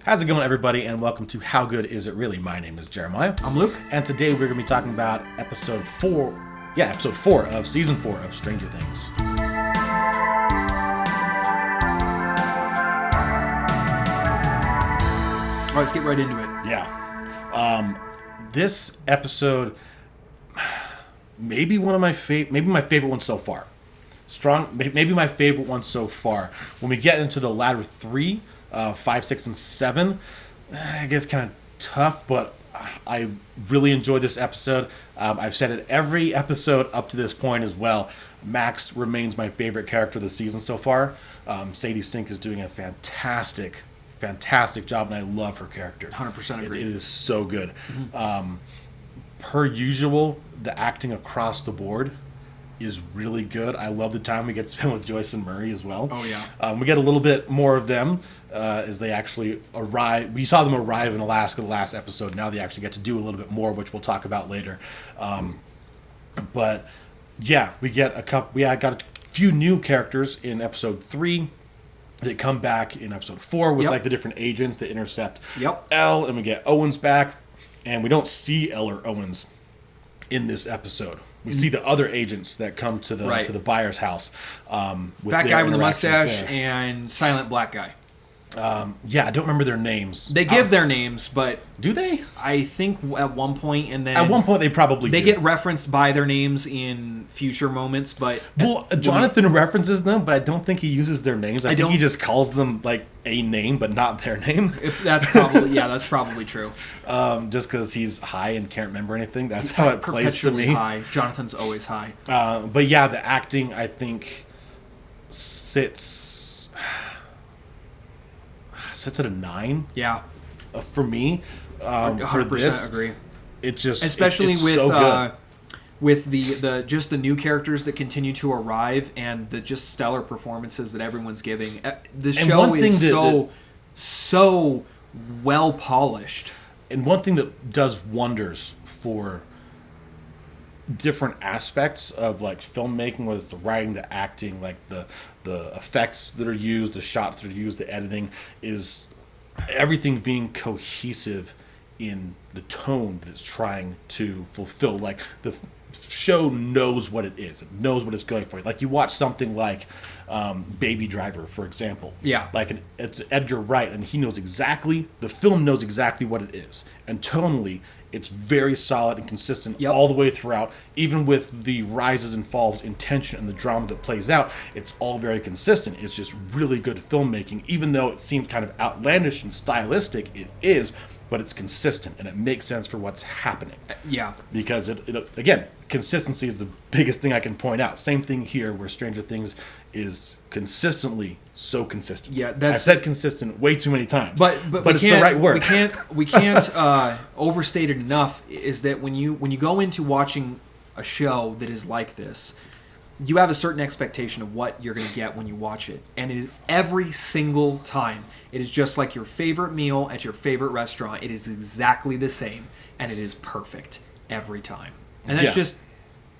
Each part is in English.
How's it going, everybody, and welcome to How Good Is It Really? My name is Jeremiah. I'm Luke. And today we're going to be talking about episode 4 of season 4 of Stranger Things. All right, let's get right into it. Yeah. This episode, maybe my favorite one so far. Maybe my favorite one so far. When we get into the latter 3, 5, 6, and 7, it gets kind of tough, but I really enjoyed this episode. I've said it every episode up to this point as well. Max remains my favorite character of the season so far. Sadie Sink is doing a fantastic job, and I love her character. 100% agree. It is so good. Per usual, the acting across the board is really good. I love the time we get to spend with Joyce and Murray as well. Oh, yeah. We get a little bit more of them as they actually arrive. We saw them arrive in Alaska the last episode. Now they actually get to do a little bit more, which we'll talk about later. But yeah, we got a few new characters in episode 3 that come back in episode 4 with like the different agents that intercept Elle, and we get Owens back, and we don't see Elle or Owens in this episode. We see the other agents that come to the buyer's house. With Fat guy with the mustache and silent black guy. Yeah, I don't remember their names. They give their names, but do they? I think at one point, and then at one point they probably do. Get referenced by their names in future moments. But Jonathan references them, but I don't think he uses their names. I think he just calls them like a name, but not their name. That's probably true. Just because he's high and can't remember anything. That's how it plays to me. High. Jonathan's always high. But yeah, the acting I think sits at a 9. Yeah, for me. 100% for this, agree. It just especially it's with so good. With the new characters that continue to arrive and the just stellar performances that everyone's giving. The show is so well polished. And one thing that does wonders for different aspects of like filmmaking, whether it's the writing, the acting, like the effects that are used, the shots that are used, the editing, is everything being cohesive in the tone that it's trying to fulfill. Like the show knows what it is. It knows what it's going for. Like you watch something like Baby Driver, for example. Yeah. Like it's Edgar Wright, and the film knows exactly what it is. And tonally, it's very solid and consistent all the way throughout. Even with the rises and falls in tension and the drama that plays out, it's all very consistent. It's just really good filmmaking. Even though it seems kind of outlandish and stylistic, it is, but it's consistent and it makes sense for what's happening. Yeah. Because, again, consistency is the biggest thing I can point out. Same thing here where Stranger Things is consistently so consistent. Yeah, I've said consistent way too many times. But it's the right word. We can't overstate it enough. Is that when you go into watching a show that is like this, you have a certain expectation of what you're going to get when you watch it, and it is every single time. It is just like your favorite meal at your favorite restaurant. It is exactly the same, and it is perfect every time. And that's just.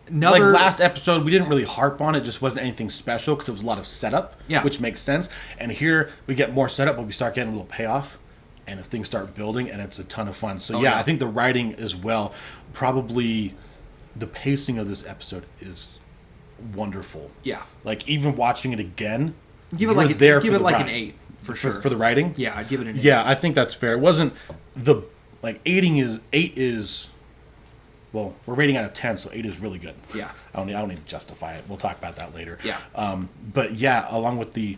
Like last episode, we didn't really harp on it. Just wasn't anything special because it was a lot of setup, which makes sense. And here we get more setup, but we start getting a little payoff, and things start building, and it's a ton of fun. So I think the writing as well, probably the pacing of this episode is wonderful. Yeah, like even watching it again, give it like an 8 for sure for the writing. Yeah, I'd give it an 8. Yeah, I think that's fair. It wasn't the 8 is. Well, we're rating out of 10, so 8 is really good. Yeah. I don't need to justify it. We'll talk about that later. Yeah. But yeah, along with the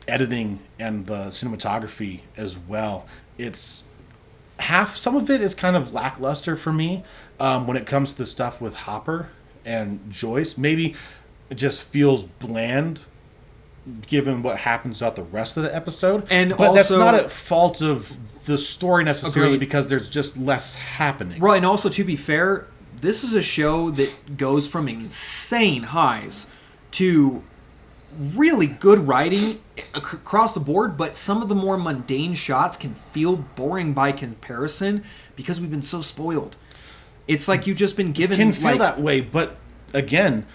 editing and the cinematography as well, some of it is kind of lackluster for me when it comes to the stuff with Hopper and Joyce. Maybe it just feels bland given what happens throughout the rest of the episode. But that's not a fault of the story necessarily, because there's just less happening. Right, and also to be fair, this is a show that goes from insane highs to really good writing across the board, but some of the more mundane shots can feel boring by comparison because we've been so spoiled. It's like you've just been given... It can feel that way, but again,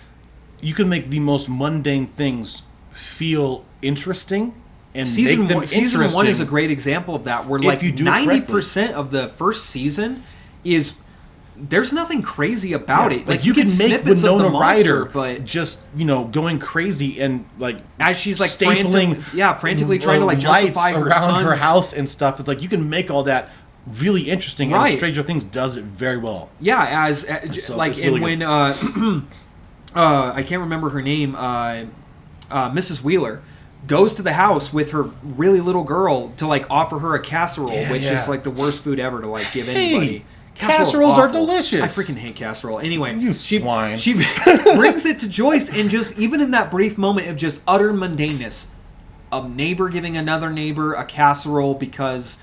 you can make the most mundane things feel interesting and season make them one, season interesting. 1 is a great example of that, where If like you do it 90% of the first season is there's nothing crazy about it. Like you get can make snippets of the Winona monster, Ryder, but just going crazy and like as she's like stapling, frantically trying to like lights justify her around son's her house and stuff. It's like you can make all that really interesting. Right. And Stranger Things does it very well. Yeah, So like it's really and good. when I can't remember her name, Mrs. Wheeler goes to the house with her really little girl to like offer her a casserole, which is like the worst food ever to like give anybody. Casseroles are awful. delicious. I freaking hate casserole. Anyway, You she, swine. She brings it to Joyce, and just even in that brief moment of just utter mundaneness, a neighbor giving another neighbor a casserole because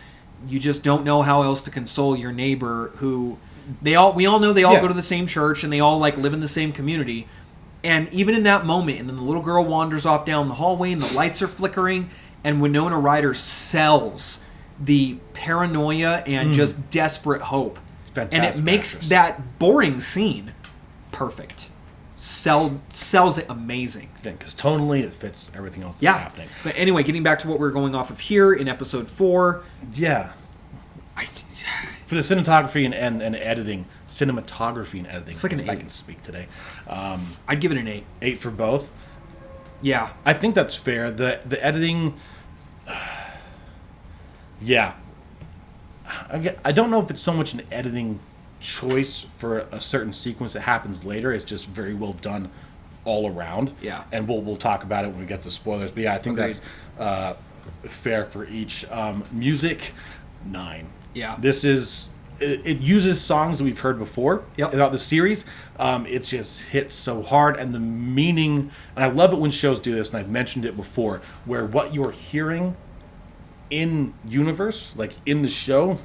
you just don't know how else to console your neighbor who we all know they all go to the same church and they all like live in the same community. And even in that moment, and then the little girl wanders off down the hallway and the lights are flickering, and Winona Ryder sells the paranoia and just desperate hope. Fantastic And it makes actress. that boring scene perfect. Sells it amazing. Because tonally it fits everything else that's happening. But anyway, getting back to what we're going off of here in episode 4. Yeah. For the cinematography and editing, cinematography and editing. It's like an if I 8. can speak today. I'd give it an 8. 8 for both. Yeah. I think that's fair. The editing, yeah. I don't know if it's so much an editing choice for a certain sequence that happens later. It's just very well done all around. Yeah. And we'll talk about it when we get to spoilers. But yeah, I think Agreed. that's fair for each. Music, 9. Yeah. This is... It uses songs that we've heard before throughout the series. It just hits so hard, and the meaning. And I love it when shows do this, and I've mentioned it before, where what you're hearing in universe, like in the show,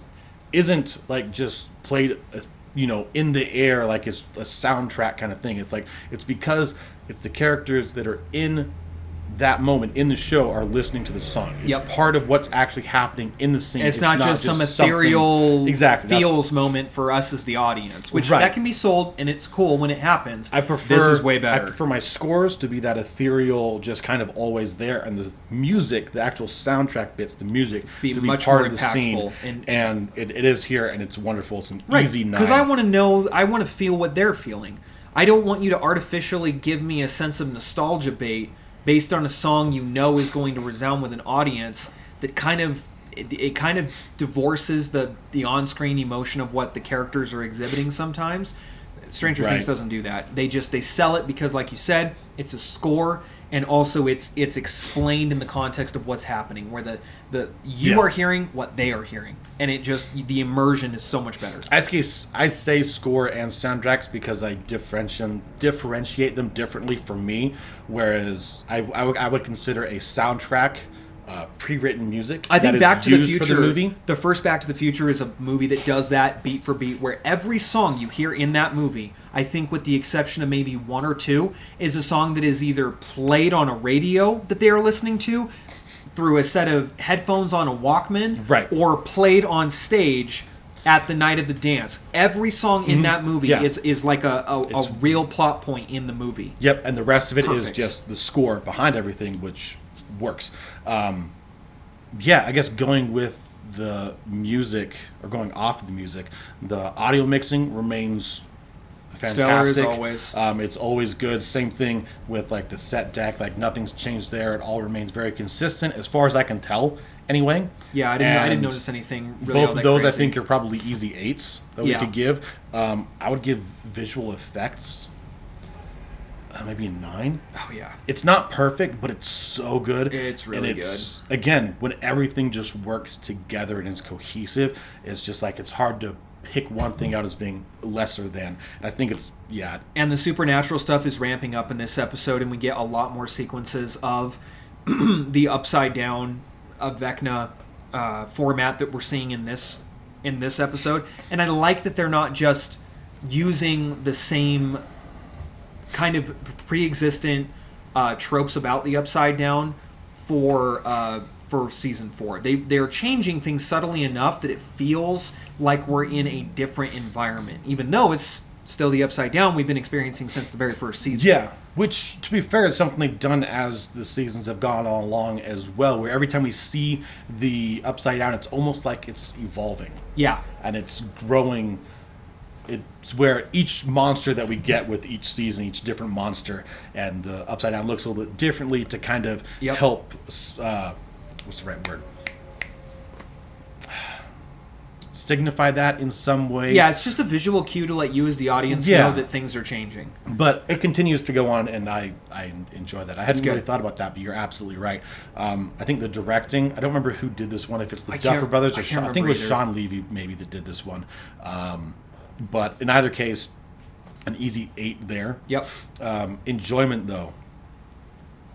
isn't like just played, in the air like it's a soundtrack kind of thing. It's like it's because it's the characters that are in that moment in the show are listening to the song. It's part of what's actually happening in the scene. It's not just some ethereal exactly feels moment for us as the audience, which Right. that can be sold, and it's cool when it happens. I prefer this is way better. I prefer my scores to be that ethereal, just kind of always there, and the music, the actual soundtrack bits, the music Be to be much part more of the scene. impactful And it is here, and it's wonderful. It's an Right, easy 9. because I want to know, I want to feel what they're feeling. I don't want you to artificially give me a sense of nostalgia bait based on a song you know is going to resound with an audience that kind of it kind of divorces the on-screen emotion of what the characters are exhibiting sometimes. Stranger Things doesn't do that. They sell it because, like you said, it's a score, and also it's explained in the context of what's happening, where you are hearing what they are hearing, and it just the immersion is so much better. I say score and soundtracks because I differentiate them differently for me. Whereas I would consider a soundtrack pre-written music. I think that is Back to the used Future, for the movie. the first Back to the Future is a movie that does that beat for beat, where every song you hear in that movie, I think with the exception of maybe 1 or 2, is a song that is either played on a radio that they are listening to through a set of headphones on a Walkman, Right. or played on stage at the night of the dance. Every song in that movie is like a real plot point in the movie. Yep, and the rest of it is Perfect. just the score behind everything, which works. I guess going with the music, or going off of the music, the audio mixing remains fantastic. Stellar as always. It's always good. Same thing with like the set deck. Like nothing's changed there. It all remains very consistent, as far as I can tell. Anyway. Yeah, I didn't And notice anything really all both that of those, crazy. I think, are probably easy 8s that we Yeah. could give. I would give visual effects maybe a 9. Oh yeah. It's not perfect, but it's so good. It's really good. Again, when everything just works together and is cohesive, it's just like it's hard to pick one thing out as being lesser than. And I think it's And the supernatural stuff is ramping up in this episode, and we get a lot more sequences of the upside down Vecna format that we're seeing in this episode. And I like that they're not just using the same kind of pre-existent tropes about the upside down for season 4. They're changing things subtly enough that it feels like we're in a different environment, even though it's still the Upside Down we've been experiencing since the very first season. Yeah, which, to be fair, is something they've done as the seasons have gone on along as well, where every time we see the Upside Down, it's almost like it's evolving. Yeah. And it's growing. It's where each monster that we get with each season, each different monster, and the Upside Down looks a little bit differently to kind of help, what's the right word? Signify that in some way. Yeah, it's just a visual cue to let you as the audience know that things are changing. But it continues to go on, and I enjoy that. I hadn't really thought about that, but you're absolutely right. I think the directing, I don't remember who did this one, if it's the Duffer Brothers or I think it was Sean Levy maybe that did this one. But in either case, an easy 8 there. Yep. Enjoyment, though.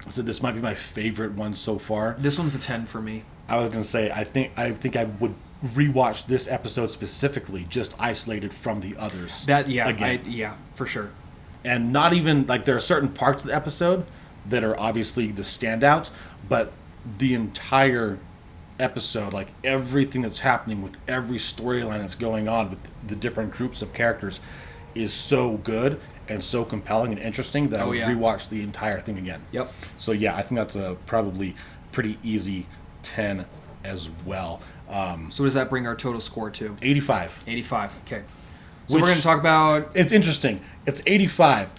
So this might be my favorite one so far. This one's a 10 for me. I was going to say, I think I would rewatch this episode specifically, just isolated from the others. Yeah, for sure. And not even, like, there are certain parts of the episode that are obviously the standouts, but the entire episode, like everything that's happening with every storyline that's going on with the different groups of characters is so good and so compelling and interesting that I would rewatch the entire thing again. Yep. So yeah, I think that's a probably pretty easy 10 as well. So does that bring our total score to? 85. 85, okay. So we're going to talk about... It's interesting. It's 85.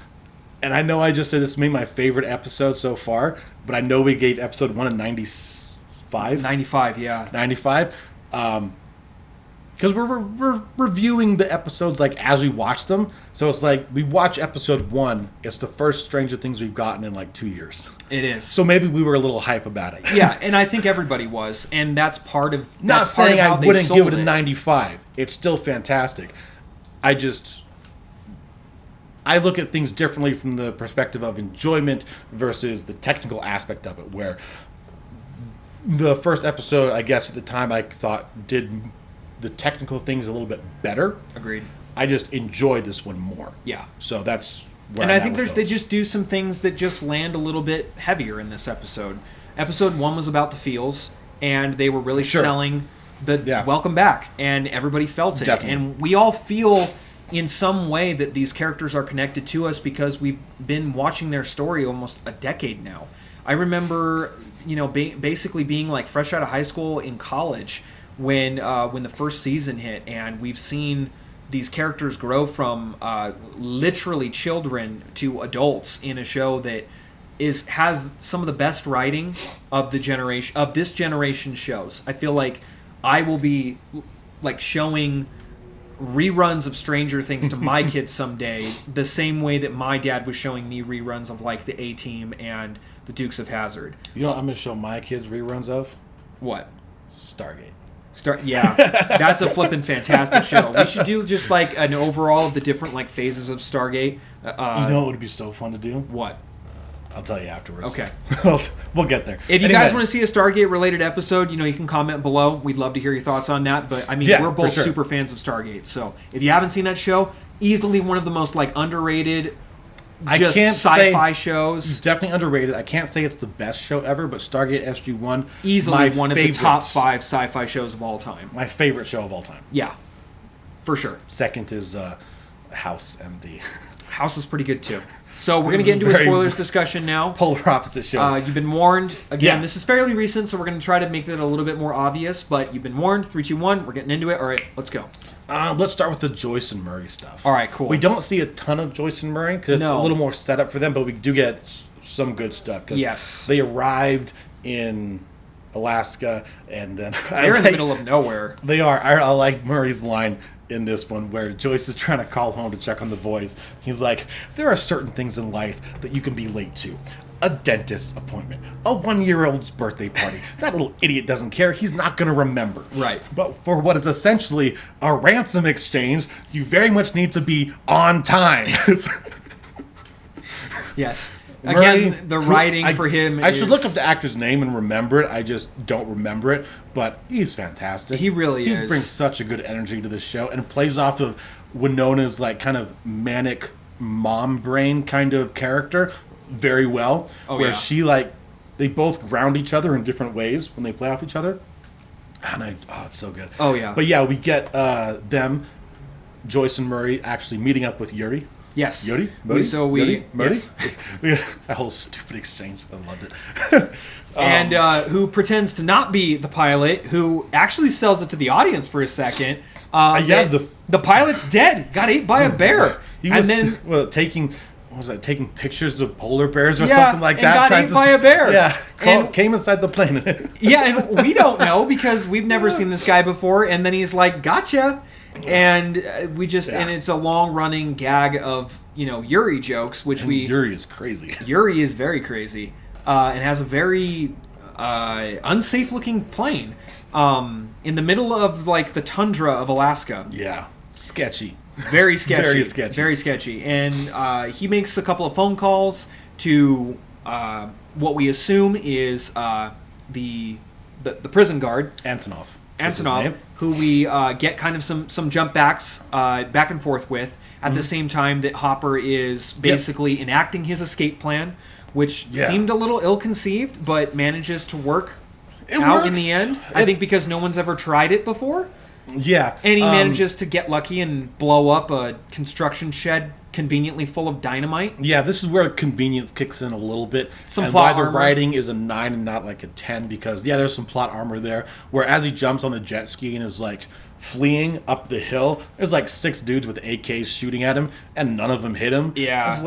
And I know I just said this may be my favorite episode so far, but I know we gave episode 1 a 95. 95, yeah. 95. Because we're reviewing the episodes like as we watch them. So it's like we watch episode 1. It's the first Stranger Things we've gotten in like 2 years. It is. So maybe we were a little hype about it. Yeah, and I think everybody was. And that's part of... Not saying I wouldn't give it a 95. It's still fantastic. I look at things differently from the perspective of enjoyment versus the technical aspect of it, where the first episode, I guess at the time, I thought did the technical things a little bit better. Agreed. I just enjoyed this one more. Yeah. So that's where and I think they just do some things that just land a little bit heavier in this episode. Episode 1 was about the feels, and they were really selling the welcome back, and everybody felt it. Definitely. And we all feel in some way that these characters are connected to us because we've been watching their story almost a decade now. I remember, basically being like fresh out of high school in college when the first season hit, and we've seen these characters grow from literally children to adults in a show that has some of the best writing of this generation shows. I feel like I will be like showing reruns of Stranger Things to my kids someday, the same way that my dad was showing me reruns of like the A-Team and the Dukes of Hazzard. You know what I'm going to show my kids reruns of? What? Stargate. Yeah, that's a flippin' fantastic show. We should do just like an overall of the different like phases of Stargate. You know what would be so fun to do? What? I'll tell you afterwards. Okay. We'll get there. If you guys want to see a Stargate-related episode, you can comment below. We'd love to hear your thoughts on that. But, I mean, we're both super fans of Stargate. So, if you haven't seen that show, easily one of the most, like, underrated sci-fi shows. Definitely underrated. I can't say it's the best show ever, but Stargate SG-1... Easily one of the top 5 sci-fi shows of all time. My favorite show of all time. Yeah. For sure. Second is House MD. House is pretty good, too. So we're going to get into a spoilers discussion now. Polar opposite show. You've been warned. Again, this is fairly recent, so we're going to try to make that a little bit more obvious. But you've been warned. 3, 2, 1. We're getting into it. All right, let's go. Let's start with the Joyce and Murray stuff. All right, cool. We don't see a ton of Joyce and Murray because it's a little more set up for them, but we do get some good stuff. Yes. They arrived in Alaska, and then... They're in the middle of nowhere. They are. I like Murray's line in this one where Joyce is trying to call home to check on the boys. He's like, there are certain things in life that you can be late to. A dentist's appointment. A 1-year-old's birthday party. That little idiot doesn't care. He's not going to remember. Right. But for what is essentially a ransom exchange, you very much need to be on time. Yes. Murray, again, the writing for him I should look up the actor's name and remember it. I just don't remember it. But he's fantastic. He really is. He brings such a good energy to this show and plays off of Winona's like kind of manic mom brain kind of character very well. Where she they both ground each other in different ways when they play off each other. And it's so good. Oh, yeah. But yeah, we get them Joyce and Murray actually meeting up with Yuri. Yes. Yuri? Murray? Murray? Yes. That whole stupid exchange. I loved it. And who pretends to not be the pilot, who actually sells it to the audience for a second. The pilot's dead, got ate by a bear. He was taking pictures of polar bears or something like that. Got ate by a bear. Yeah, came inside the plane. And we don't know because we've never seen this guy before. And then he's like, "Gotcha," and and it's a long running gag of Yuri jokes, Yuri is crazy. Yuri is very crazy. And has a very unsafe looking plane in the middle of the tundra of Alaska. Yeah, sketchy. Very sketchy. Very sketchy. Very sketchy. And he makes a couple of phone calls to what we assume is the prison guard Antonov, who we get kind of some jump backs back and forth with at the same time that Hopper is basically enacting his escape plan, which seemed a little ill-conceived, but manages to work out in the end. I think because no one's ever tried it before. Yeah. And he manages to get lucky and blow up a construction shed conveniently full of dynamite. Yeah, this is where convenience kicks in a little bit. Some plot armor. Why the writing is a 9 and not a 10, because, there's some plot armor there, where as he jumps on the jet ski and is, fleeing up the hill, there's 6 dudes with AKs shooting at him, and none of them hit him. Yeah. It's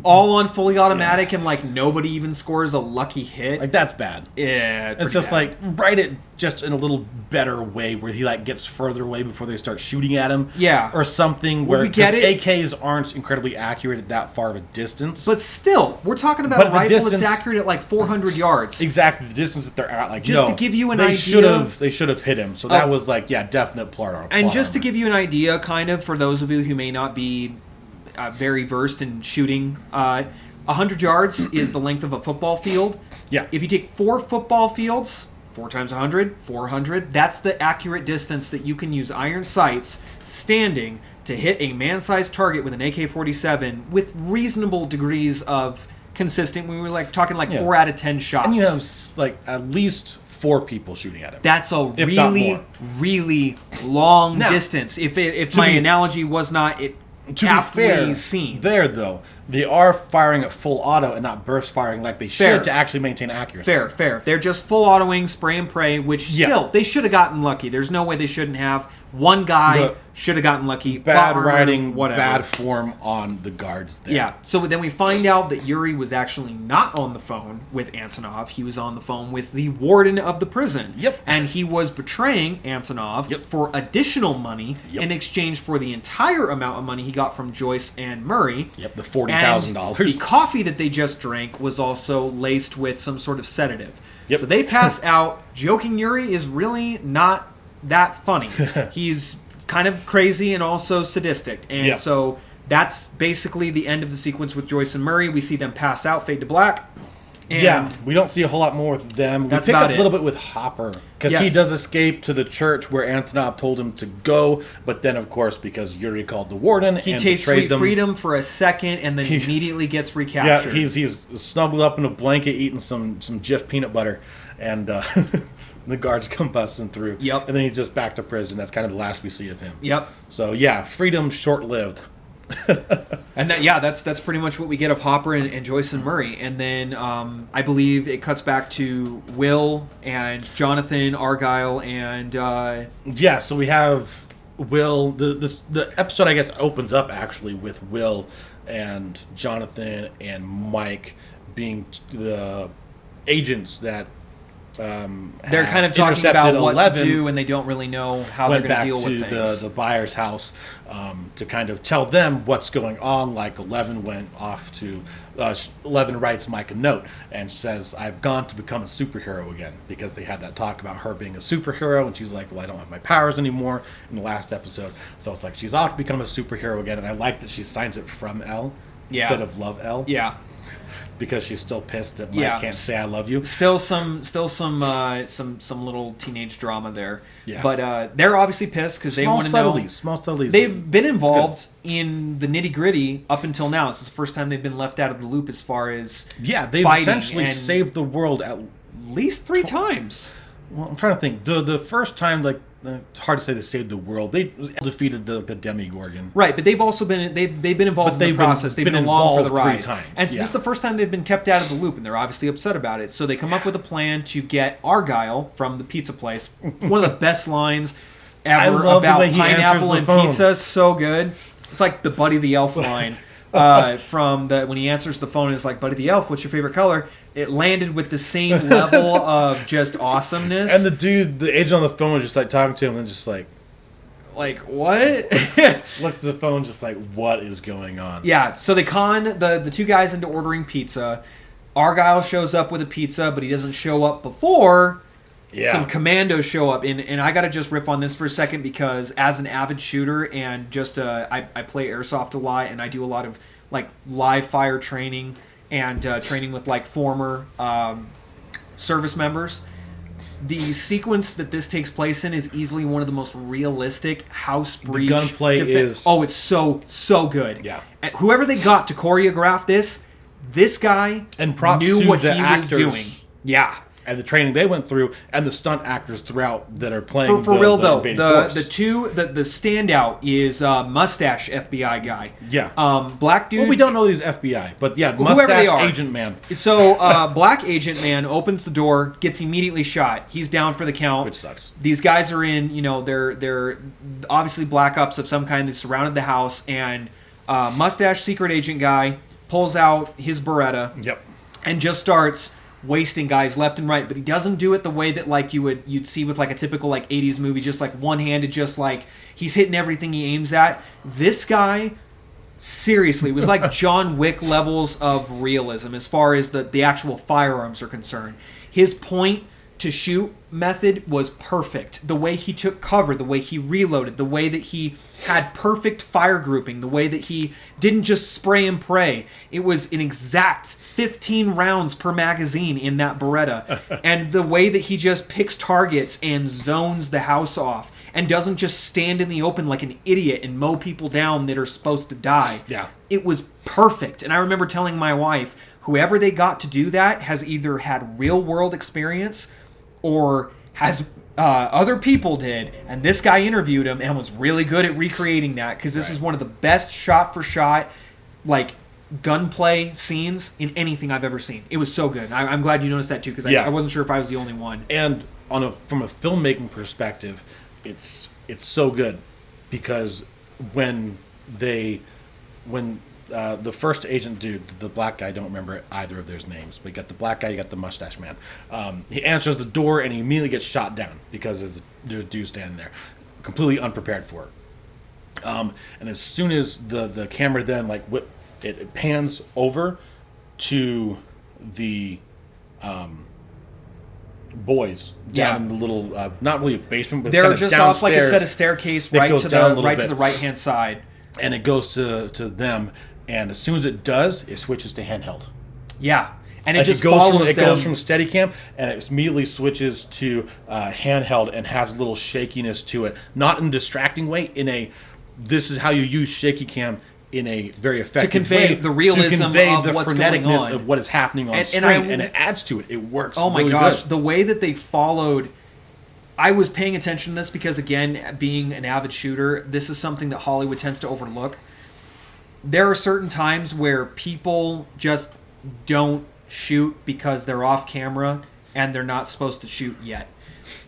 all on fully automatic, and nobody even scores a lucky hit. that's bad. Yeah, it's just bad. Write it just in a little better way, where he gets further away before they start shooting at him. Yeah. Or something where we get it. AKs aren't incredibly accurate at that far of a distance. But still, we're talking about a rifle that's accurate at 400 yards. Exactly, the distance that they're at. To give you an idea. They should have hit him. So that was definite plot armor. And just to give you an idea, kind of, for those of you who may not be very versed in shooting, 100 yards is the length of a football field. Yeah. If you take 4 football fields, 4 times 100, 400, that's the accurate distance that you can use iron sights standing to hit a man-sized target with an AK-47 with reasonable degrees of consistent. We were talking 4 out of 10 shots. And you have at least 4 people shooting at him. That's a really, really long distance. If my analogy was not aptly seen. There, though, they are firing at full auto and not burst firing like they should to actually maintain accuracy. Fair. They're just full autoing, spray and pray, which still, they should have gotten lucky. There's no way they shouldn't have. One guy should have gotten lucky. Bad writing, bad form on the guards there. Yeah, so then we find out that Yuri was actually not on the phone with Antonov. He was on the phone with the warden of the prison. Yep. And he was betraying Antonov for additional money in exchange for the entire amount of money he got from Joyce and Murray. Yep, the $40,000. The coffee that they just drank was also laced with some sort of sedative. Yep. So they pass out. Joking Yuri is really not that funny. He's kind of crazy and also sadistic. And so that's basically the end of the sequence with Joyce and Murray. We see them pass out, fade to black. And we don't see a whole lot more with them. That's we pick about up a little bit with Hopper, because he does escape to the church where Antonov told him to go, but then, of course, because Yuri called the warden he and tastes betrayed sweet them, freedom for a second and then immediately gets recaptured. Yeah, he's snuggled up in a blanket eating some Jif peanut butter, and the guards come busting through. Yep. And then he's just back to prison. That's kind of the last we see of him. Yep. So, freedom short-lived. And that's pretty much what we get of Hopper and Joyce and Murray. And then I believe it cuts back to Will and Jonathan, Argyle, and so we have Will. The episode, I guess, opens up actually with Will and Jonathan and Mike being the agents that they're kind of talking about what to do, and they don't really know how they're going to deal with things. Went back to the buyer's house to kind of tell them what's going on. 11 went off to 11 writes Mike a note and says, "I've gone to become a superhero again," because they had that talk about her being a superhero, and she's like, "Well, I don't have my powers anymore," in the last episode. So it's she's off to become a superhero again, and I like that she signs it from L instead of Love L. Yeah. Because she's still pissed that Mike can't say I love you. Still some little teenage drama there. Yeah. But they're obviously pissed because they want to know. Small subtleties. They've been involved in the nitty gritty up until now. This is the first time they've been left out of the loop as far as they've essentially saved the world at least 3 times. Well, I'm trying to think. The first time it's hard to say they saved the world. They defeated the Demigorgon. Right, but they've also been they've been involved in the process. They've been along for the involved 3 ride. times. And so this is the first time they've been kept out of the loop, and they're obviously upset about it. So they come up with a plan to get Argyle from the pizza place. One of the best lines ever love the about way he answers pineapple the and phone. pizza. So good. It's like the Buddy the Elf line. From the when he answers the phone, it's like, Buddy the Elf, what's your favorite color? It landed with the same level of just awesomeness. And the agent on the phone was just like talking to him and just like what? looks at the phone just like, what is going on? Yeah, so they con the 2 guys into ordering pizza. Argyle shows up with a pizza, but he doesn't show up before some commandos show up. And I got to just riff on this for a second because as an avid shooter and just I play Airsoft a lot and I do a lot of like live fire training and training with like former service members. The sequence that this takes place in is easily one of the most realistic house breach. The gunplay is... Oh, it's so good. Yeah. And whoever they got to choreograph this guy And props knew to what the he actors. was doing. Yeah. And the training they went through, and the stunt actors throughout that are playing For real though, invading the force. the standout is mustache FBI guy. Yeah. Black dude. Well, we don't know that he's FBI, but yeah, Whoever they mustache are. agent man, So Black Agent Man opens the door, gets immediately shot. He's down for the count. which sucks. These guys are in, they're obviously black ops of some kind. They've surrounded the house, and mustache secret agent guy pulls out his Beretta Yep. and just starts wasting guys left and right. But he doesn't do it the way that like you'd see with like a typical like 80s movie, just like one-handed, just like he's hitting everything he aims at. This guy seriously, it was like John Wick levels of realism as far as the actual firearms are concerned. His point to shoot method was perfect. The way he took cover, the way he reloaded, the way that he had perfect fire grouping, the way that he didn't just spray and pray. It was an exact 15 rounds per magazine in that Beretta. And the way that he just picks targets and zones the house off and doesn't just stand in the open like an idiot and mow people down that are supposed to die. Yeah. It was perfect. And I remember telling my wife, whoever they got to do that has either had real world experience or has other people did, and this guy interviewed him and was really good at recreating that because this is one of the best shot for shot like gunplay scenes in anything I've ever seen. It was so good. I'm glad you noticed that too because I wasn't sure if I was the only one. And from a filmmaking perspective, it's so good because when the first agent dude, the black guy, I don't remember either of their names, but you got the black guy, you got the mustache man. He answers the door and he immediately gets shot down because there's a dude standing there, completely unprepared for it. And as soon as the camera then it pans over to the boys down in the little not really a basement, but They're it's just downstairs. off like a set of staircase right goes to down a the little bit. to the right hand side. And it goes to them, and as soon as it does, it switches to handheld. Yeah. And it Like just it goes follows them. goes from Steadicam, and it immediately switches to handheld and has a little shakiness to it. Not in a distracting way, this is how you use shaky cam in a very effective convey way. the realism to convey of the what's going freneticness on. of what is happening on screen, and it adds to it. It works Oh my really gosh, good. the way that they followed. I was paying attention to this because, again, being an avid shooter, this is something that Hollywood tends to overlook. There are certain times where people just don't shoot because they're off camera and they're not supposed to shoot yet.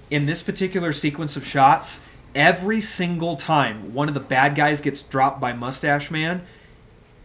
In this particular sequence of shots, every single time one of the bad guys gets dropped by Mustache Man,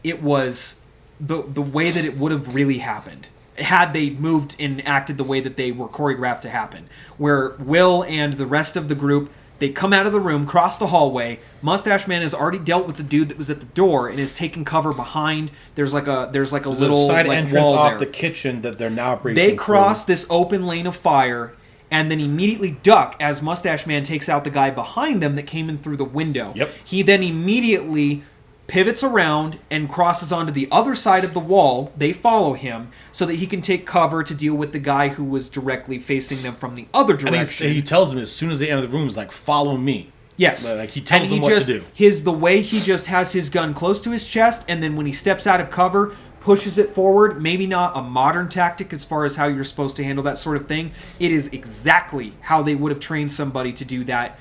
it was the way that it would have really happened had they moved and acted the way that they were choreographed to happen. Where Will and the rest of the group, they come out of the room, cross the hallway. Mustache Man has already dealt with the dude that was at the door and is taking cover behind. There's like a There's little a side like, entrance wall off there. the kitchen that they're now breaching. They cross this open lane of fire and then immediately duck as Mustache Man takes out the guy behind them that came in through the window. Yep. He then immediately pivots around and crosses onto the other side of the wall. They follow him so that he can take cover to deal with the guy who was directly facing them from the other direction. And he tells them as soon as they enter the room, he's like, "Follow me." Yes. Like he tells And them what to do. The way he just has his gun close to his chest, and then when he steps out of cover, pushes it forward. Maybe not a modern tactic as far as how you're supposed to handle that sort of thing. It is exactly how they would have trained somebody to do that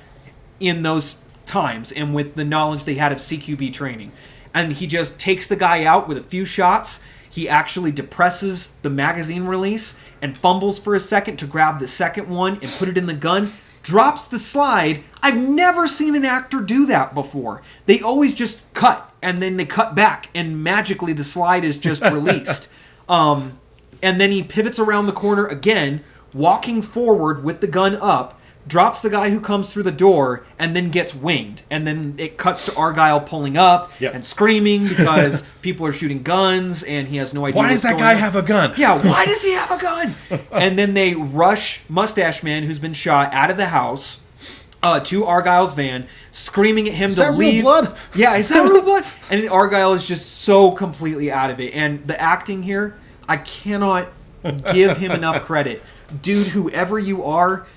in those times and with the knowledge they had of CQB training. And he just takes the guy out with a few shots. He actually depresses the magazine release and fumbles for a second to grab the second one and put it in the gun. Drops the slide. I've never seen an actor do that before. They always just cut, and then they cut back, and magically the slide is just released. And then he pivots around the corner again, walking forward with the gun up, drops the guy who comes through the door, and then gets winged. And then it cuts to Argyle pulling up and screaming because people are shooting guns, and he has no idea why does that guy have a gun? Yeah, why does he have a gun? And then they rush Mustache Man, who's been shot, out of the house to Argyle's van, screaming at him to leave. Real blood? Yeah, is that real blood? And Argyle is just so completely out of it. And the acting here, I cannot give him enough credit. Dude, whoever you are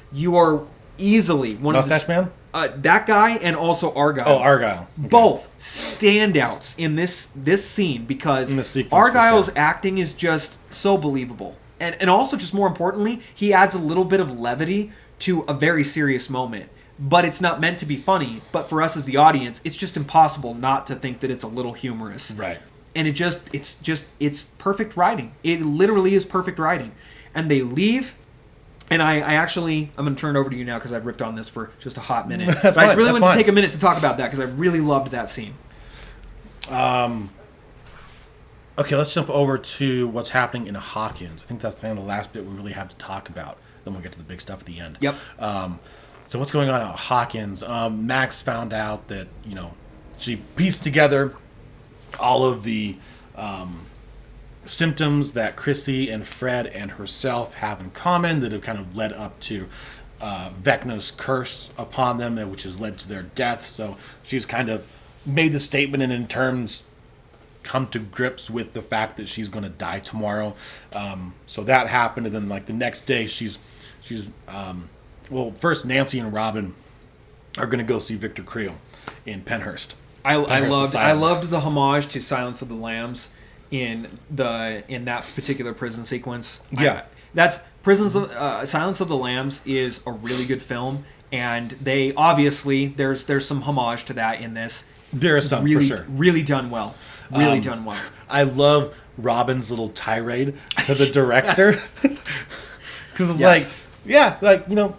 easily one Mustache of the... Man? That guy and also Argyle. Oh, Argyle. Okay. Both standouts in this scene because sequence, Argyle's for sure. acting is just so believable. And also, just more importantly, he adds a little bit of levity to a very serious moment. But it's not meant to be funny. But for us as the audience, it's just impossible not to think that it's a little humorous. Right. And it's perfect writing. It literally is perfect writing. And they leave... And I'm going to turn it over to you now because I've riffed on this for just a hot minute. But I just really wanted to take a minute to talk about that because I really loved that scene. Okay, let's jump over to what's happening in Hawkins. I think that's kind of the last bit we really have to talk about. Then we'll get to the big stuff at the end. Yep. So what's going on at Hawkins? Max found out that, she pieced together all of the... symptoms that Chrissy and Fred and herself have in common that have kind of led up to Vecna's curse upon them, which has led to their death. So she's kind of made the statement and in terms come to grips with the fact that she's going to die tomorrow. So that happened, and then like the next day she's first Nancy and Robin are going to go see Victor Creel in Penhurst. I loved the homage to Silence of the Lambs in that particular prison sequence. Yeah. Silence of the Lambs is a really good film, and they obviously there's some homage to that in this. There is some, really, for sure. Really done well. Really done well. I love Robin's little tirade to the director. Because it's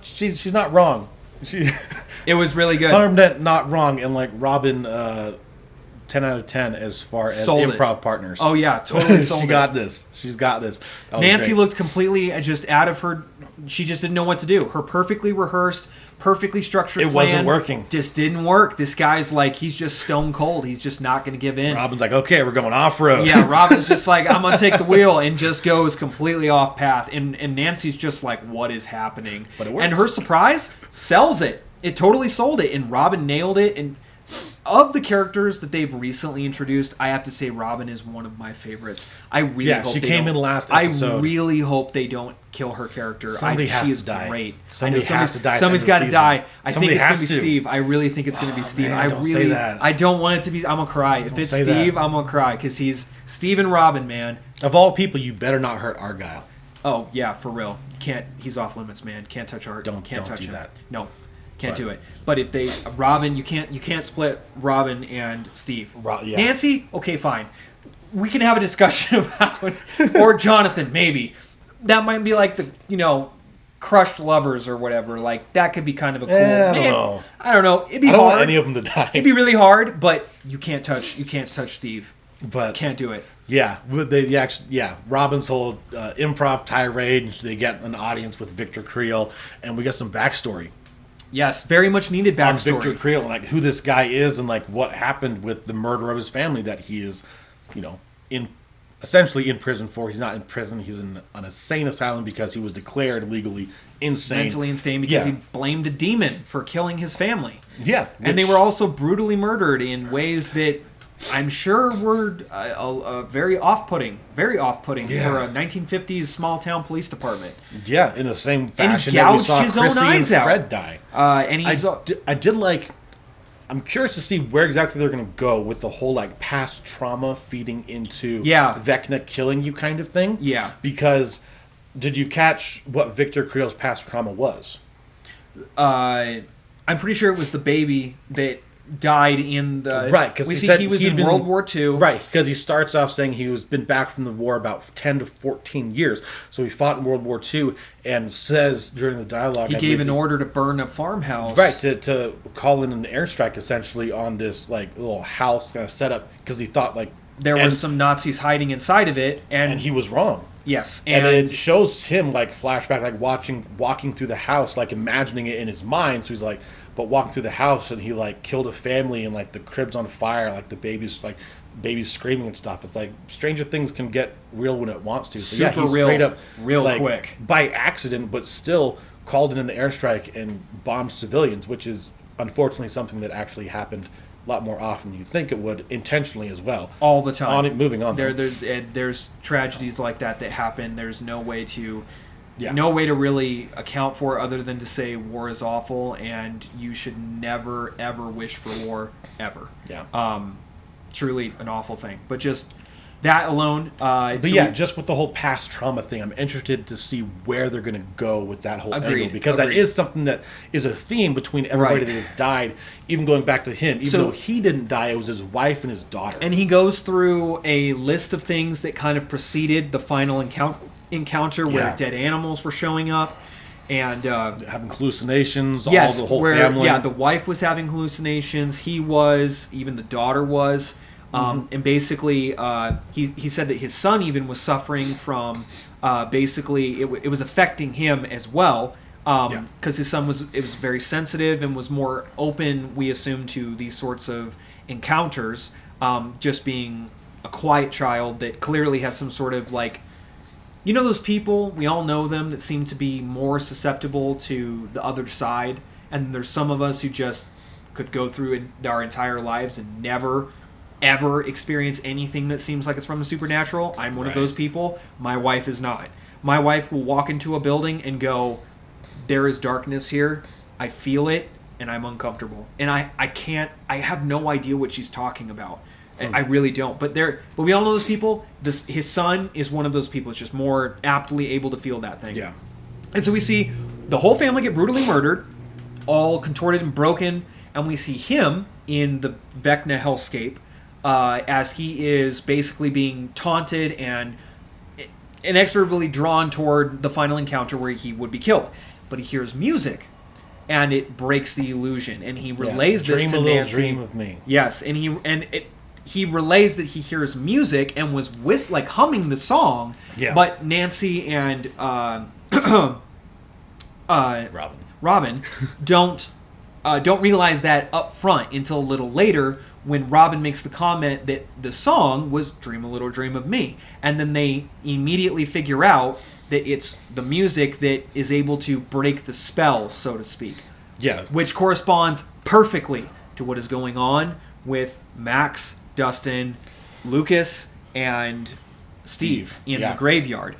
she's not wrong. It was really good. 100% not wrong, and like Robin, 10 out of 10 as far as sold improv it. partners. Oh yeah, totally sold She got this. She's got this. Nancy looked completely just out of her. She just didn't know what to do. Her perfectly rehearsed, perfectly structured plan wasn't working. Just didn't work. This guy's like, he's just stone cold. He's just not going to give in. Robin's like, okay, we're going off road. Yeah, Robin's just like, I'm going to take the wheel, and just goes completely off path. And Nancy's just like, what is happening? But it works. And her surprise sells it. It totally sold it. And Robin nailed it. And of the characters that they've recently introduced, I have to say Robin is one of my favorites. I really hope she came in last episode. I really hope they don't kill her character. Somebody has she is to die. Great. Somebody has to die. Somebody's got to die. I think it's going to be to. Steve. I really think it's going to be Steve. Man, don't say that. I don't want it to be. I'm gonna cry. If it's Steve, I'm gonna cry because he's Steve and Robin, man. Of all people, you better not hurt Argyle. Oh yeah, for real. Can't. He's off limits, man. Can't touch Art. Don't touch do him. that. No. Can't do it. But if they Robin, you can't split Robin and Steve. Yeah. Nancy, okay, fine. We can have a discussion about or Jonathan, maybe. That might be like the crushed lovers or whatever. Like that could be kind of a cool. I don't know. I don't know. It'd be I don't hard. want any of them to die. It'd be really hard, but you can't touch Steve. But can't do it. Yeah, Robin's whole improv tirade, and they get an audience with Victor Creel, and we get some backstory. Yes, very much needed backstory. On Victor Creel, like who this guy is, and like what happened with the murder of his family that he is, essentially in prison for. He's not in prison. He's in an insane asylum because he was declared legally insane. Mentally insane because he blamed a demon for killing his family. Yeah. And they were also brutally murdered in ways that I'm sure were very off-putting for a 1950s small-town police department. Yeah, in the same fashion and that we gouged saw his Chrissy own eyes and out. Fred die. And he's... I did like... I'm curious to see where exactly they're going to go with the whole like past trauma feeding into Vecna killing you kind of thing. Yeah. Because did you catch what Victor Creel's past trauma was? I I'm pretty sure it was the baby that died in the Right, because we see he was in World War II. Right, because he starts off saying he was been back from the war about 10 to 14 years. So he fought in World War II and says during the dialogue... He gave an order to burn a farmhouse. Right, to call in an airstrike essentially on this like little house kind of setup because he thought like... There were some Nazis hiding inside of it. And he was wrong. Yes. And it shows him like flashback, like walking through the house, like imagining it in his mind. So he's like... But walking through the house and he like killed a family and like the crib's on fire, like the baby's screaming and stuff. It's like Stranger Things can get real when it wants to. So Super he's real, straight up real like, quick by accident, but still called in an airstrike and bombed civilians, which is unfortunately something that actually happened a lot more often than you think it would, intentionally as well. All the time. Moving on. There's tragedies like that happen. There's no way to. Yeah. No way to really account for it other than to say war is awful and you should never, ever wish for war, ever. Yeah. Truly an awful thing. But just that alone... just with the whole past trauma thing, I'm interested to see where they're going to go with that whole angle. Because that is something that is a theme between everybody that has died, even going back to him. Even though he didn't die, it was his wife and his daughter. And he goes through a list of things that kind of preceded the final encounter where dead animals were showing up and having hallucinations. The whole family. Yeah, the wife was having hallucinations. He was, even the daughter was, and basically he said that his son even was suffering from basically it was affecting him as well because his son was very sensitive and was more open, we assume, to these sorts of encounters, just being a quiet child that clearly has some sort of like. You know those people, we all know them, that seem to be more susceptible to the other side, and there's some of us who just could go through our entire lives and never, ever experience anything that seems like it's from the supernatural. I'm one of those people. My wife is not. My wife will walk into a building and go, there is darkness here, I feel it, and I'm uncomfortable. And I have no idea what she's talking about. I really don't. But we all know those people. His son is one of those people. It's just more aptly able to feel that thing. Yeah. And so we see the whole family get brutally murdered, all contorted and broken, and we see him in the Vecna hellscape as he is basically being taunted and inexorably drawn toward the final encounter where he would be killed. But he hears music, and it breaks the illusion, and he relays this to Nancy. Dream of me. Yes, and he relays that he hears music and was humming the song, but Nancy and Robin don't realize that up front until a little later when Robin makes the comment that the song was Dream a Little Dream of Me. And then they immediately figure out that it's the music that is able to break the spell, so to speak. Yeah. Which corresponds perfectly to what is going on with Max, Dustin, Lucas, and Steve in the graveyard.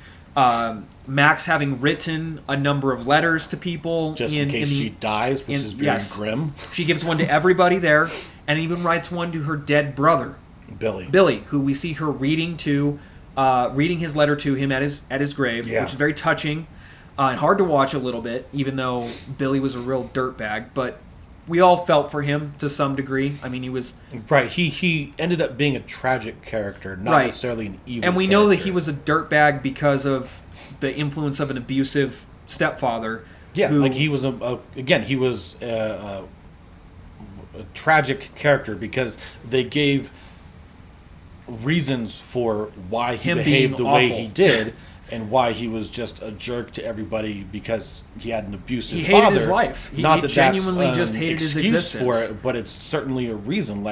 Max having written a number of letters to people. Just in case she dies, which is very grim. She gives one to everybody there, and even writes one to her dead brother, Billy, who we see her reading his letter to him at his grave, which is very touching and hard to watch a little bit, even though Billy was a real dirtbag, but we all felt for him to some degree. I mean, he was... Right, he ended up being a tragic character, not necessarily an evil And we character. know that he was a dirtbag because of the influence of an abusive stepfather. Yeah, he was he was a tragic character because they gave reasons for why he behaved the way he did, and why he was just a jerk to everybody because he had an abusive father. He hated his life. He genuinely that's just hated his excuse existence. for it, but it's certainly a reason.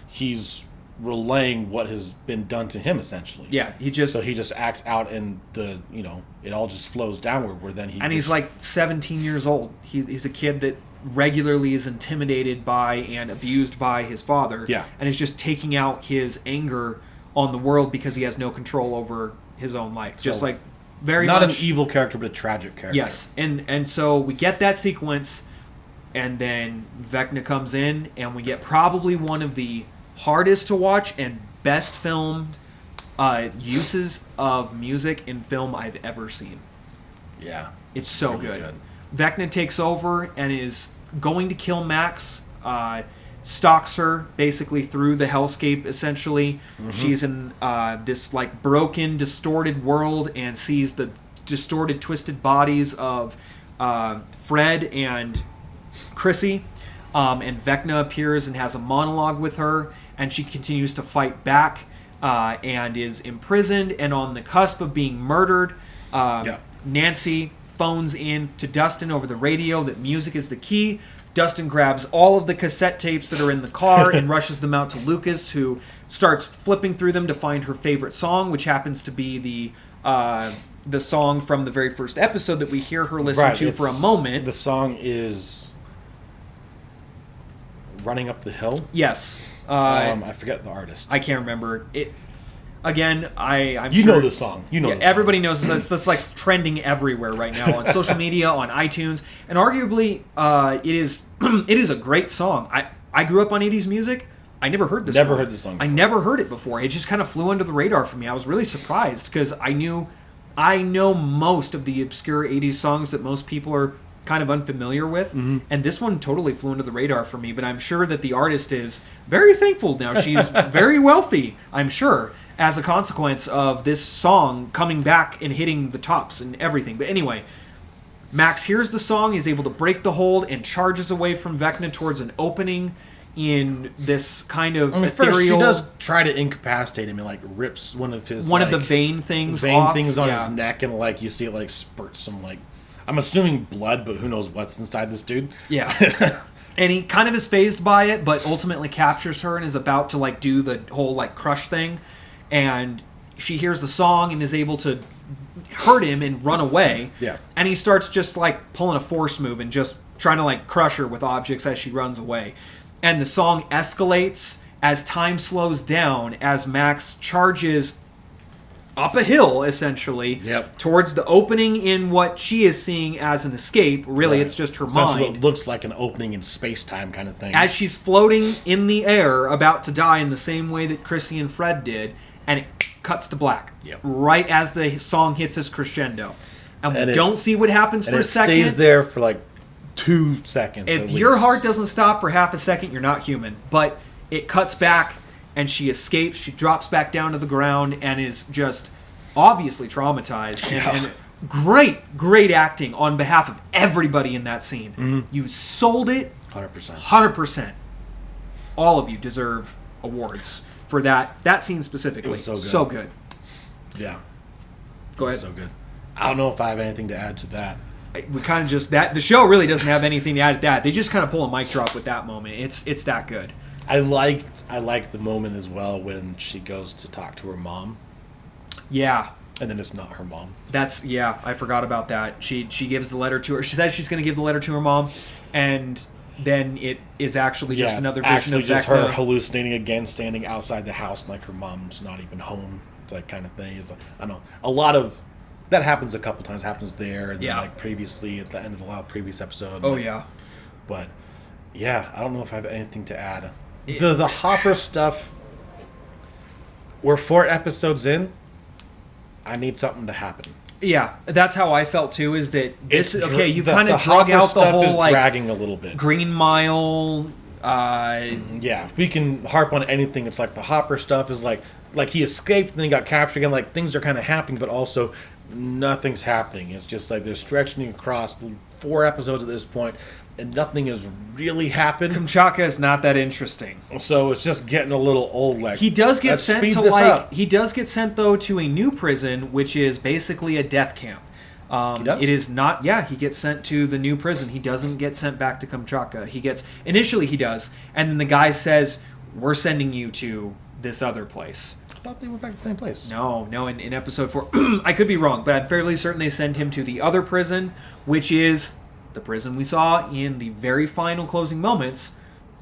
He's relaying what has been done to him, essentially. Yeah, he just acts out, and it all just flows downward. Where then he's like 17 years old. He's a kid that regularly is intimidated by and abused by his father. Yeah, and is just taking out his anger on the world because he has no control over his own life. Just like very not much an evil character, but a tragic character. Yes, and so we get that sequence, and then Vecna comes in, and we get probably one of the hardest to watch and best filmed uses of music in film I've ever seen. Yeah, it's so really good. Vecna takes over and is going to kill Max. Stalks her basically through the hellscape. Essentially, she's in this like broken, distorted world and sees the distorted, twisted bodies of Fred and Chrissy. And Vecna appears and has a monologue with her, and she continues to fight back and is imprisoned and on the cusp of being murdered. Nancy phones in to Dustin over the radio that music is the key. Dustin grabs all of the cassette tapes that are in the car and rushes them out to Lucas, who starts flipping through them to find her favorite song, which happens to be the song from the very first episode that we hear her listen to for a moment. The song is Running Up the Hill? Yes. I forget the artist. I can't remember it. Again, I'm you sure, know the song. You know the song. Everybody knows this. That's like trending everywhere right now on social media, on iTunes, and arguably, it is a great song. I grew up on 80s music. I never heard this. Never heard the song before. I never heard it before. It just kind of flew under the radar for me. I was really surprised because I know most of the obscure 80s songs that most people are kind of unfamiliar with, and this one totally flew under the radar for me. But I'm sure that the artist is very thankful now. She's very wealthy, I'm sure, as a consequence of this song coming back and hitting the tops and everything. But anyway, Max hears the song, is able to break the hold, and charges away from Vecna towards an opening in this kind of ethereal... First, she does try to incapacitate him and like rips one of the vein things on his neck, and like you see it like spurts some like, I'm assuming blood, but who knows what's inside this dude. Yeah. And he kind of is fazed by it, but ultimately captures her and is about to like do the whole like crush thing. And she hears the song and is able to hurt him and run away. Yeah. And he starts just like pulling a force move and just trying to like crush her with objects as she runs away. And the song escalates as time slows down as Max charges up a hill, essentially, towards the opening in what she is seeing as an escape. Really, it's just her mind. What looks like an opening in space-time kind of thing. As she's floating in the air, about to die in the same way that Chrissy and Fred did, and it cuts to black. Right as the song hits its crescendo. And we don't see what happens for a second. It stays there for like 2 seconds. If your heart doesn't stop for half a second, you're not human. But it cuts back, and she escapes. She drops back down to the ground and is just obviously traumatized. And great acting on behalf of everybody in that scene. You sold it 100%. 100%. All of you deserve awards for that scene specifically. It was so good. So good. Yeah. Go ahead. So good. I don't know if I have anything to add to that. We kind of just the show really doesn't have anything to add to that. They just kind of pull a mic drop with that moment. It's that good. I liked the moment as well when she goes to talk to her mom. Yeah. And then it's not her mom. I forgot about that. She gives the letter to her. She says she's going to give the letter to her mom, and then it is actually just another vision of just Vecna. her hallucinating again, standing outside the house, and like her mom's not even home. That kind of thing is, I don't know. A lot of that happens a couple times. Happens there, and then like previously at the end of the previous episode. Oh like, yeah. But yeah, I don't know if I have anything to add. The Hopper stuff. We're 4 episodes in. I need something to happen. Yeah, that's how I felt too. Is that this? You the kind of drug Hopper out the whole is like dragging a little bit. Green Mile. Yeah, we can harp on anything. It's like the Hopper stuff is like he escaped, then he got captured again. Like things are kind of happening, but also nothing's happening. It's just like they're stretching across 4 episodes at this point, and nothing has really happened. Kamchatka is not that interesting, so it's just getting a little old. Like he does get sent to up. He does get sent though to a new prison, which is basically a death camp. He does? It is not. Yeah, he gets sent to the new prison. He doesn't get sent back to Kamchatka. Initially he does, and then the guy says, "We're sending you to this other place." I thought they went back to the same place. No. In episode 4, I could be wrong, but I'm fairly certain they send him to the other prison, which is the prison we saw in the very final closing moments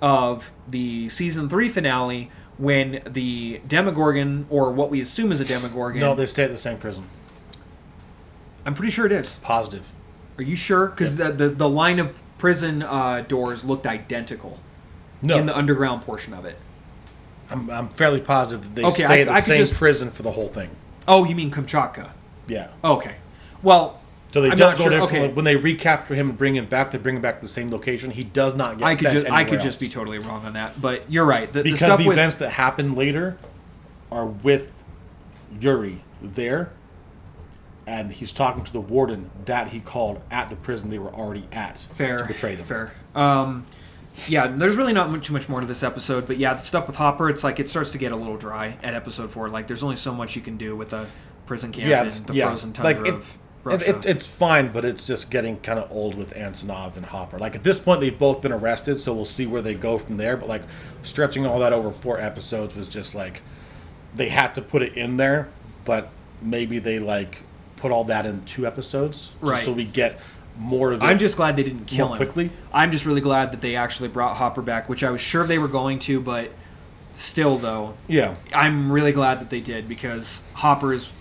of the season 3 finale, when the Demogorgon, or what we assume is a Demogorgon... No, they stay at the same prison. I'm pretty sure it is. Positive. Are you sure? Because the line of prison doors looked identical in the underground portion of it. I'm fairly positive that they stay at the same prison for the whole thing. Oh, you mean Kamchatka? Yeah. Okay. Well, So they I'm don't not go sure. there Okay. when they recapture him and bring him back. They bring him back to the same location. He does not get I sent could anywhere just else. be totally wrong on that, but you're right. The Because stuff the with, events that happen later are with Yuri there, and he's talking to the warden that he called at the prison they were already at to betray them. Fair. Yeah, there's really not too much more to this episode, but yeah, the stuff with Hopper, it's like it starts to get a little dry at episode 4. Like, there's only so much you can do with a prison camp Yeah, and it's, the yeah. frozen tundra Like of Russia. it's fine, but it's just getting kind of old with Antonov and Hopper. Like at this point, they've both been arrested, so we'll see where they go from there. But like stretching all that over 4 episodes was just like they had to put it in there, but maybe they like put all that in 2 episodes, just Right. so we get more of it. I'm just glad they didn't kill more him quickly. I'm just really glad that they actually brought Hopper back, which I was sure they were going to, but still, though, Yeah. I'm really glad that they did because Hopper is,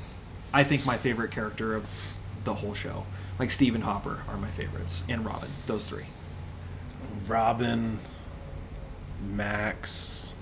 I think, my favorite character of the whole show. Like, Steve and Hopper are my favorites, and Robin, those 3. Robin, Max,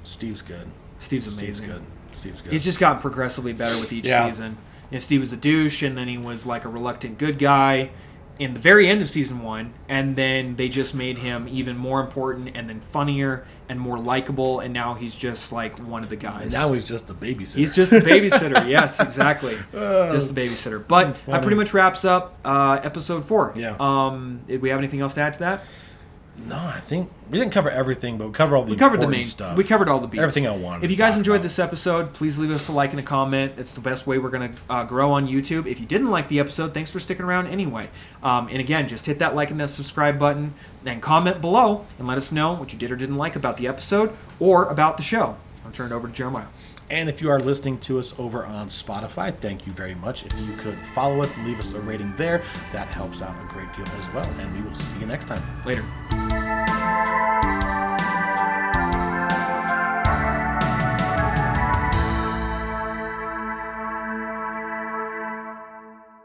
Steve's good. Steve's amazing. Steve's good. Steve's good. He's just gotten progressively better with each Yeah. season. You know, Steve was a douche, and then he was like a reluctant good guy in the very end of season 1, and then they just made him even more important, and then funnier and more likable, and now he's just like one of the guys. And now he's just the babysitter. He's just the babysitter. Yes, exactly. Just the babysitter. But that pretty much wraps up episode 4. Yeah. Did we have anything else to add to that? No, I think we didn't cover everything, but we covered all the We covered the important main stuff. We covered all the beats. Everything I wanted If you to guys talk enjoyed about. this episode, please leave us a like and a comment. It's the best way we're going to grow on YouTube. If you didn't like the episode, thanks for sticking around anyway. And again, just hit that like and that subscribe button and comment below and let us know what you did or didn't like about the episode or about the show. I'll turn it over to Jeremiah. And if you are listening to us over on Spotify, thank you very much. If you could follow us and leave us a rating there, that helps out a great deal as well. And we will see you next time. Later.